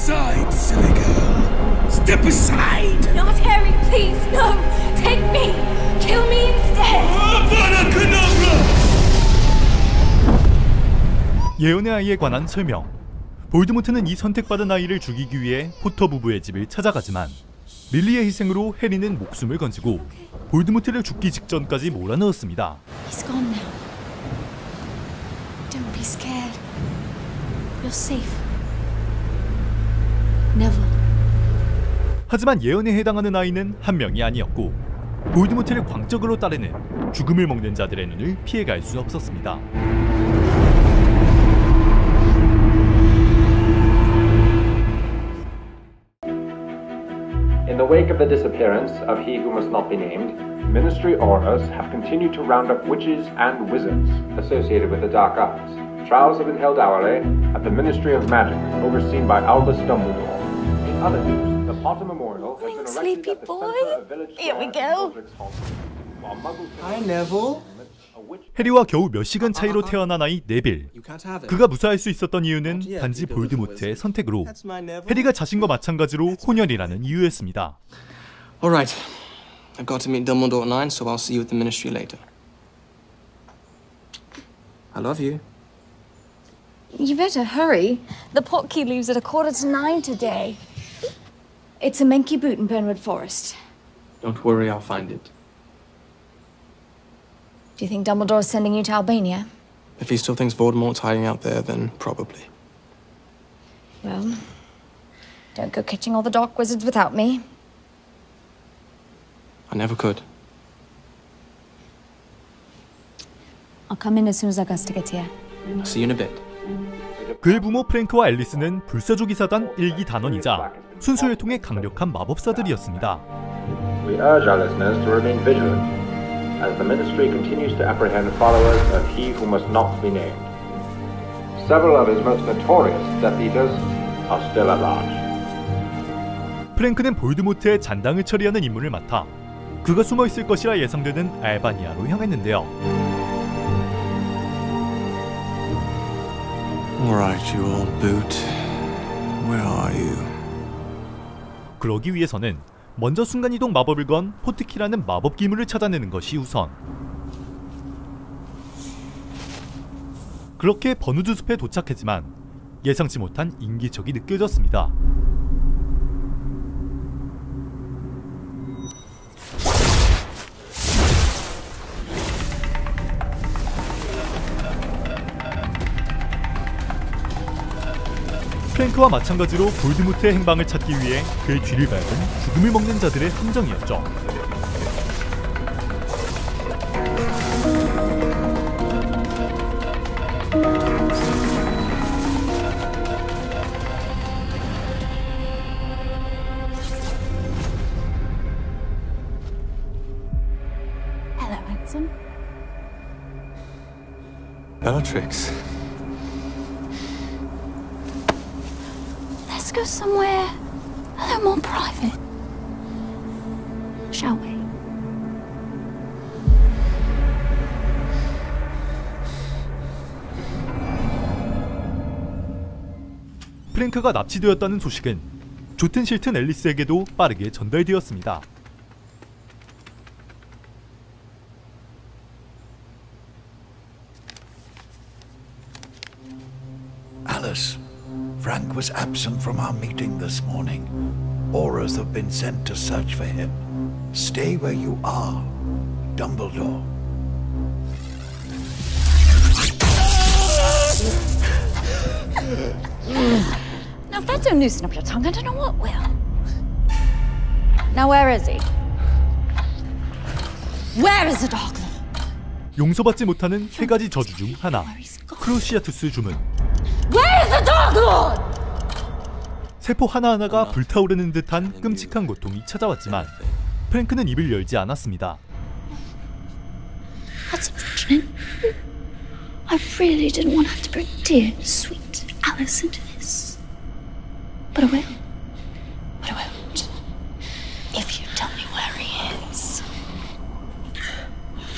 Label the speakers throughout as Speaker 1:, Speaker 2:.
Speaker 1: aside, silly girl. Step aside.
Speaker 2: Not Harry, please, no. Take me. Kill me instead.
Speaker 1: Avada Kedavra!
Speaker 3: 예언의 아이에 관한 설명. 볼드모트는 이 선택받은 아이를 죽이기 위해 포터 부부의 집을 찾아가지만 릴리의 희생으로 해리는 목숨을 건지고 볼드모트를 죽기 직전까지 몰아넣었습니다.
Speaker 2: He's gone now. Don't be scared. You're safe. Never.
Speaker 3: 하지만 예언에 해당하는 아이는 한 명이 아니었고 볼드모트를 광적으로 따르는 죽음을 먹는 자들의 눈을 피해갈 수 없었습니다.
Speaker 4: In the wake of the disappearance of he who must not be named, Ministry Auras have continued to round up witches and wizards associated with the Dark Arts. Trials have been held hourly at the Ministry of Magic, overseen by Albus Dumbledore. In other news, the Potter Memorial has been erected at the center of Village
Speaker 2: Here we
Speaker 4: Square
Speaker 2: go.
Speaker 4: in Godric's Hall, while Muggles...
Speaker 1: Hi, Neville.
Speaker 3: 해리와 겨우 몇 시간 차이로 태어난 아이 네빌.
Speaker 1: You can't have it.
Speaker 3: 그가 무사할 수 있었던 이유는 단지 볼드모트의 선택으로 해리가 자신과 마찬가지로 혼혈이라는 이유였습니다.
Speaker 1: All right. I've got to meet Dumbledore at 9, so I'll see you at the Ministry later. I love you.
Speaker 2: You better hurry. The Potkey leaves at 9:15 today. It's a Menke boot in Burnwood Forest.
Speaker 1: Don't worry, I'll find it.
Speaker 2: Do you think Dumbledore's sending you to Albania?
Speaker 1: If he still thinks Voldemort's hiding out there, then probably.
Speaker 2: Well, don't go catching all the dark wizards without me.
Speaker 1: I never could.
Speaker 2: I'll come in as soon as Augusta gets here.
Speaker 1: I'll see you in a bit.
Speaker 3: 그의 부모 프랭크와 앨리스는 불사조기사단 1기 단원이자 순수혈통의 강력한 마법사들이었습니다.
Speaker 4: We urge our listeners to remain vigilant as the Ministry continues to apprehend followers of he who must not be named. Several of his most notorious Death Eaters are still at large.
Speaker 3: 프랭크는 볼드모트의 잔당을 처리하는 임무를 맡아 그가 숨어있을 것이라 예상되는 알바니아로 향했는데요.
Speaker 5: Alright, you old boot. Where are you?
Speaker 3: 그러기 위해서는 먼저 순간이동 마법을 건 포트키라는 마법 기물을 찾아내는 것이 우선. 그렇게 버누드 숲에 도착했지만 예상치 못한 인기척이 느껴졌습니다. 프랭크와 마찬가지로 볼드모트의 행방을 찾기 위해 그의 뒤를 밟은 죽음을 먹는 자들의 함정이었죠.
Speaker 2: Hello, handsome.
Speaker 5: Bellatrix.
Speaker 2: Let's go somewhere a little more private, shall we?
Speaker 3: 프랭크가 납치되었다는 소식은 좋든 싫든 앨리스에게도 빠르게 전달되었습니다.
Speaker 5: Alice, Frank was absent from our meeting this morning. Auras have been sent to search for him. Stay where you are, Dumbledore.
Speaker 2: Now, if that don't loosen up your tongue, I don't know what will. Now, where is he? Where is the Dark Lord?
Speaker 3: 용서받지 못하는 세 가지 저주 중 하나, 크루시아투스 주문.
Speaker 2: Where is the Dark Lord?
Speaker 3: 세포 하나하나가 불타오르는 듯한 끔찍한 고통이 찾아왔지만 프랭크는 입을 열지 않았습니다.
Speaker 2: That's unfortunate. I really didn't want to have to bring dear, sweet Alice into this. But I will. But I won't. If you tell me where he is.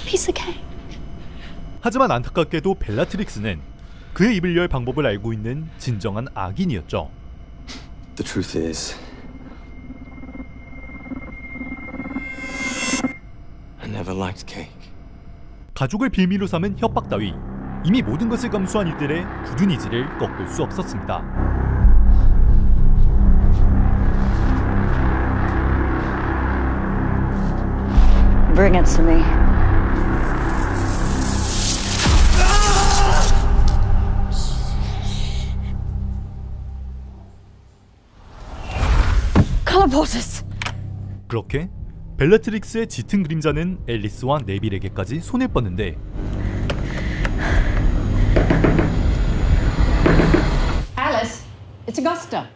Speaker 2: Piece of cake.
Speaker 3: 하지만 안타깝게도 벨라트릭스는 그의 입을 열 방법을 알고 있는 진정한 악인이었죠.
Speaker 1: The truth is, I never liked cake.
Speaker 3: 가족을 빌미로 삼은 협박 따위 이미 모든 것을 감수한 이들의 굳은 의지를 꺾을 수 없었습니다.
Speaker 2: Bring it to me. Color porters.
Speaker 3: 그렇게 벨라트릭스의 짙은 그림자는 앨리스와 네빌에게까지 손을 뻗는데
Speaker 6: Alice, it's Augusta.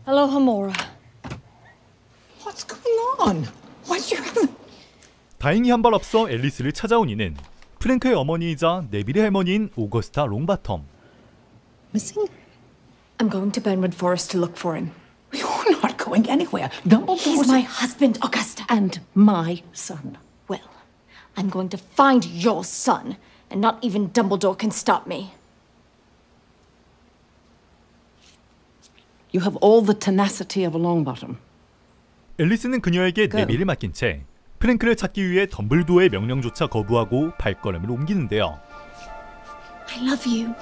Speaker 2: Hello, Hamora.
Speaker 6: What's going on? Why'd you have...
Speaker 3: 다행히 한 발 앞서 앨리스를 찾아온 이는 프랭크의 어머니이자 네빌의 할머니인 오거스타 롱바텀.
Speaker 6: Missing?
Speaker 7: I'm going to Benwood Forest to look for him.
Speaker 6: You're not going anywhere. Dumbledore's...
Speaker 7: He's my husband, Augusta.
Speaker 6: And my son.
Speaker 7: Well, I'm going to find your son, and not even Dumbledore can stop me.
Speaker 6: You have all the tenacity of a Longbottom.
Speaker 3: 앨리스는 그녀에게 네빌을 맡긴 채 프랭크를 찾기 위해 덤블도어의 명령조차 거부하고 발걸음을 옮기는데요.
Speaker 7: I love you.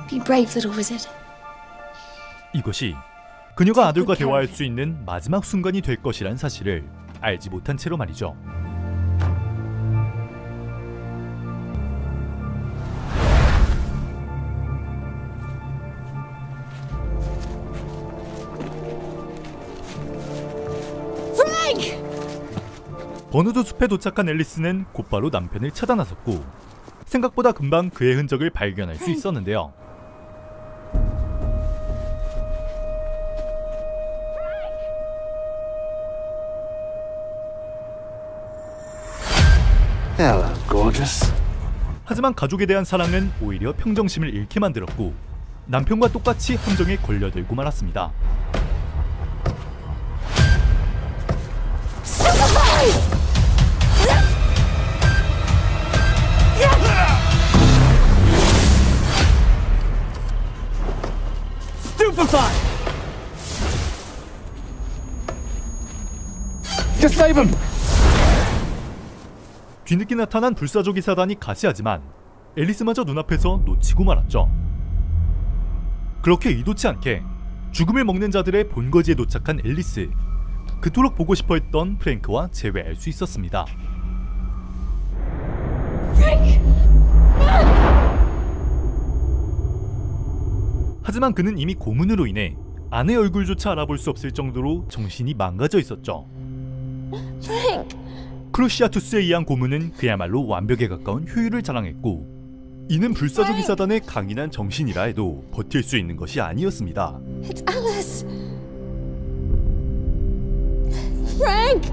Speaker 7: Be brave, little wizard.
Speaker 3: 이것이 그녀가 아들과 대화할 수 있는 마지막 순간이 될 것이란 사실을 알지 못한 채로 말이죠. 버누드 숲에 도착한 앨리스는 곧바로 남편을 찾아 나섰고 생각보다 금방 그의 흔적을 발견할 수 있었는데요.
Speaker 5: Hello, gorgeous.
Speaker 3: 하지만 가족에 대한 사랑은 오히려 평정심을 잃게 만들었고 남편과 똑같이 함정에 걸려들고 말았습니다.
Speaker 5: Just save him!
Speaker 3: 뒤늦게 나타난 불사조 기사단이 가시하지만 앨리스마저 눈앞에서 놓치고 말았죠. 그렇게 의도치 않게 죽음을 먹는 자들의 본거지에 도착한 앨리스. 그토록 보고 싶어 했던 프랭크와 재회할 수 있었습니다. 하지만 그는 이미 고문으로 인해 아내 얼굴조차 알아볼 수 없을 정도로 정신이 망가져 있었죠. 크루시아투스에 의한 고문은 그야말로 완벽에 가까운 효율을 자랑했고 이는 불사조 기사단의 강인한 정신이라 해도 버틸 수 있는 것이 아니었습니다.
Speaker 7: It's Alice. Frank.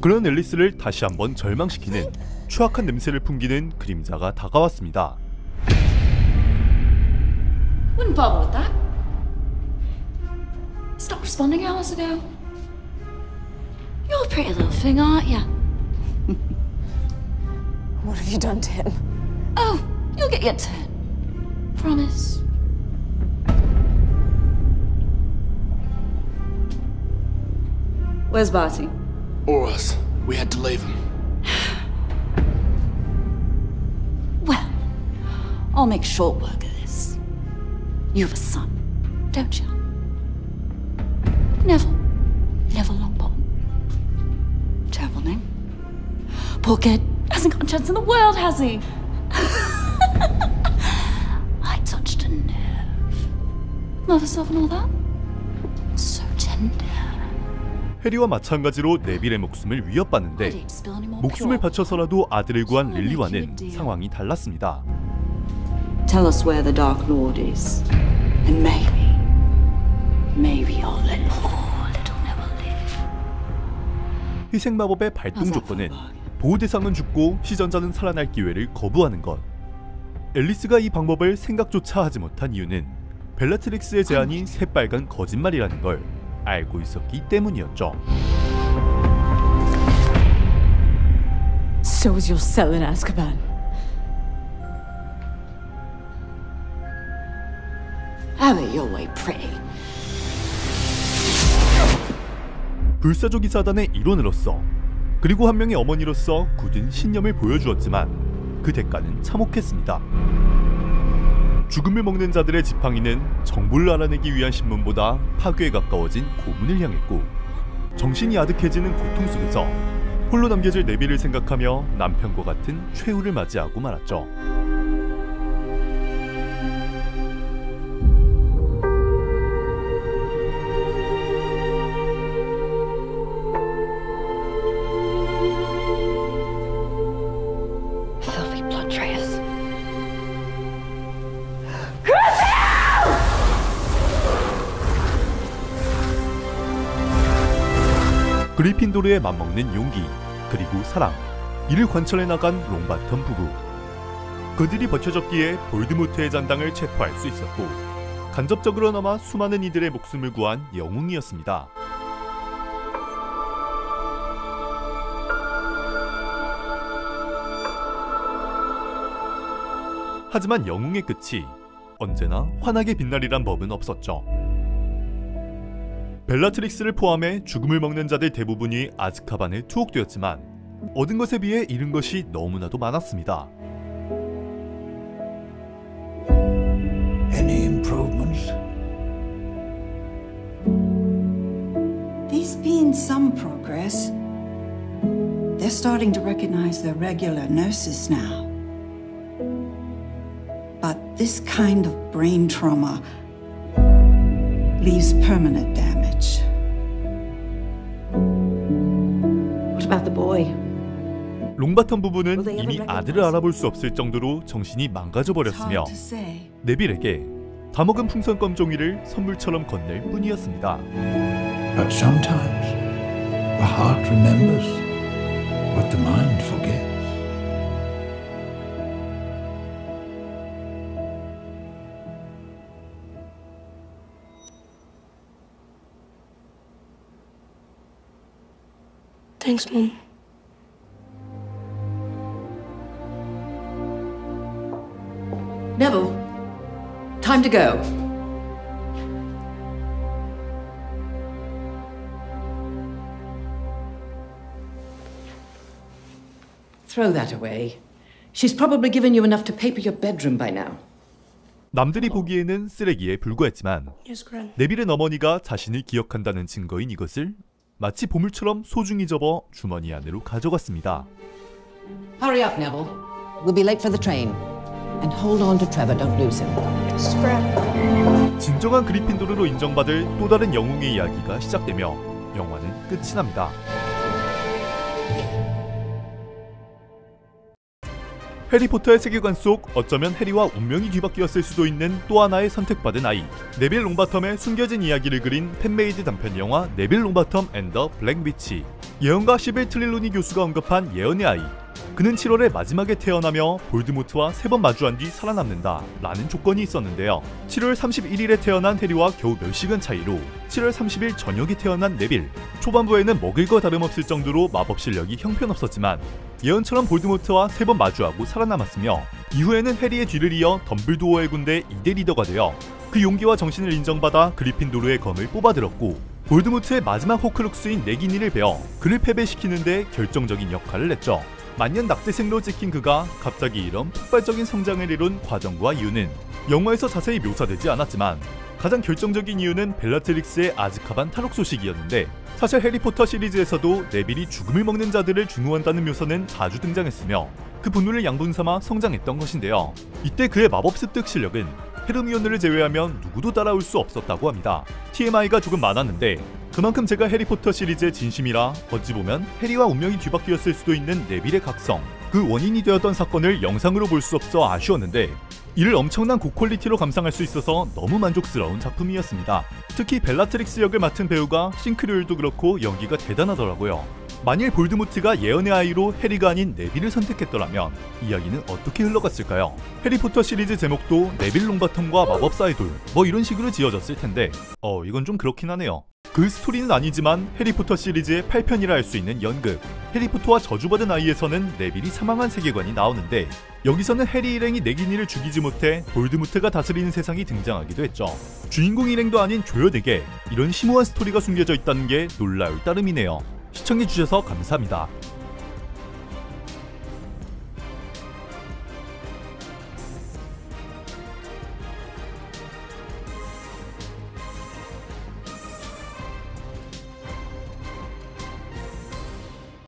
Speaker 3: 그런 앨리스를 다시 한번 절망시키는 추악한 냄새를 풍기는 그림자가 다가왔습니다.
Speaker 7: Wouldn't bother with that. Stop responding hours ago. You're a pretty little thing, aren't you?
Speaker 6: What have you done to him?
Speaker 7: Oh, you'll get your turn. Promise.
Speaker 6: Where's Barty?
Speaker 1: Or us. We had to leave him.
Speaker 7: Well, I'll make short work of this. You have a son, don't you? Neville Longbottom. Terrible name. Poor kid hasn't got a chance in the world, has he? I touched a nerve. Mother stuff and all that. So tender.
Speaker 3: 해리와 마찬가지로 네빌의 목숨을 위협받는데 목숨을 바쳐서라도 아들을 구한 릴리와는 상황이 달랐습니다.
Speaker 6: Tell us where the Dark Lord is. And maybe you'll let little Neville live.
Speaker 3: 희생 마법의 발동 조건은 보호 대상은 죽고 시전자는 살아날 기회를 거부하는 것. 앨리스가 이 방법을 생각조차 하지 못한 이유는 벨라트릭스의 제안이 새빨간 거짓말이라는 걸 알고 있었기 때문이었죠.
Speaker 6: So was your cell in Azkaban.
Speaker 7: Oh, you're way pretty.
Speaker 3: 불사조기 사단의 일원으로서 그리고 한 명의 어머니로서 굳은 신념을 보여주었지만 그 대가는 참혹했습니다. 죽음을 먹는 자들의 지팡이는 정보를 알아내기 위한 신문보다 파괴에 가까워진 고문을 향했고 정신이 아득해지는 고통 속에서 홀로 남겨질 네빌을 생각하며 남편과 같은 최후를 맞이하고 말았죠. 그리핀도르에 맞먹는 용기, 그리고 사랑, 이를 관철해 나간 롱바텀 부부. 그들이 버텨줬기에 볼드모트의 잔당을 체포할 수 있었고 간접적으로나마 수많은 이들의 목숨을 구한 영웅이었습니다. 하지만 영웅의 끝이 언제나 환하게 빛나리란 법은 없었죠. 벨라트릭스를 포함해 죽음을 먹는 자들 대부분이 아즈카반에 투옥되었지만 얻은 것에 비해 잃은 것이 너무나도 많았습니다.
Speaker 5: Any improvements?
Speaker 6: There's been some progress. They're starting to recognize their regular nurses now. But this kind of brain trauma leaves permanent damage.
Speaker 8: What about the boy?
Speaker 3: 롱바텀 부부는 이미 아들을 알아볼 수 없을 정도로 정신이 망가져버렸으며 네빌에게 다 먹은 풍선껌 종이를 선물처럼 건넬 뿐이었습니다.
Speaker 5: But sometimes the heart remembers what the mind forgets.
Speaker 2: Thanks, Mom.
Speaker 8: Neville, time to go. Throw that away. She's probably given you enough to paper your bedroom by now.
Speaker 3: 남들이 보기에는 쓰레기에 불과했지만
Speaker 2: Yes, Gran.
Speaker 3: 네빌의 어머니가 자신을 기억한다는 증거인 이것을 마치 보물처럼 소중히 접어 주머니 안으로 가져갔습니다.
Speaker 8: Hurry up, Neville. We'll be late for the train. And hold on to Trevor, don't lose him.
Speaker 2: Yes, Gran.
Speaker 3: 진정한 그리핀도르로 인정받을 또 다른 영웅의 이야기가 시작되며 영화는 끝이 납니다. 해리포터의 세계관 속 어쩌면 해리와 운명이 뒤바뀌었을 수도 있는 또 하나의 선택받은 아이, 네빌 롱바텀의 숨겨진 이야기를 그린 팬메이드 단편 영화 네빌 롱바텀 앤 더 블랙 위치. 예언가 시빌 트릴로니 교수가 언급한 예언의 아이. 그는 7월의 마지막에 태어나며 볼드모트와 3번 마주한 뒤 살아남는다 라는 조건이 있었는데요. 7월 31일에 태어난 해리와 겨우 몇 시간 차이로 7월 30일 저녁에 태어난 네빌. 초반부에는 먹을 거 다름없을 정도로 마법 실력이 형편없었지만 예언처럼 볼드모트와 3번 마주하고 살아남았으며 이후에는 해리의 뒤를 이어 덤블도어의 군대 2대 리더가 되어 그 용기와 정신을 인정받아 그리핀도르의 검을 뽑아들었고 볼드모트의 마지막 호크룩스인 네기니를 베어 그를 패배시키는 데 결정적인 역할을 했죠. 만년 낙제생로 찍힌 그가 갑자기 이런 폭발적인 성장을 이룬 과정과 이유는 영화에서 자세히 묘사되지 않았지만 가장 결정적인 이유는 벨라트릭스의 아즈카반 탈옥 소식이었는데 사실 해리포터 시리즈에서도 네빌이 죽음을 먹는 자들을 중후한다는 묘사는 자주 등장했으며 그 분노를 양분삼아 성장했던 것인데요. 이때 그의 마법 습득 실력은 헤르미온느를 제외하면 누구도 따라올 수 없었다고 합니다. TMI가 조금 많았는데 그만큼 제가 해리포터 시리즈의 진심이라 어찌 보면 해리와 운명이 뒤바뀌었을 수도 있는 네빌의 각성, 그 원인이 되었던 사건을 영상으로 볼 수 없어 아쉬웠는데 이를 엄청난 고퀄리티로 감상할 수 있어서 너무 만족스러운 작품이었습니다. 특히 벨라트릭스 역을 맡은 배우가 싱크리얼도 그렇고 연기가 대단하더라고요. 만일 볼드모트가 예언의 아이로 해리가 아닌 네빌을 선택했더라면 이야기는 어떻게 흘러갔을까요? 해리포터 시리즈 제목도 네빌 롱바텀과 마법사의 돌 뭐 이런 식으로 지어졌을 텐데 이건 좀 그렇긴 하네요. 그 스토리는 아니지만 해리포터 시리즈의 8편이라 할 수 있는 연극, 해리포터와 저주받은 아이에서는 네빌이 사망한 세계관이 나오는데, 여기서는 해리 일행이 내긴 이를 죽이지 못해 볼드모트가 다스리는 세상이 등장하기도 했죠. 주인공 일행도 아닌 조연에게 이런 심오한 스토리가 숨겨져 있다는 게 놀라울 따름이네요. 시청해주셔서 감사합니다.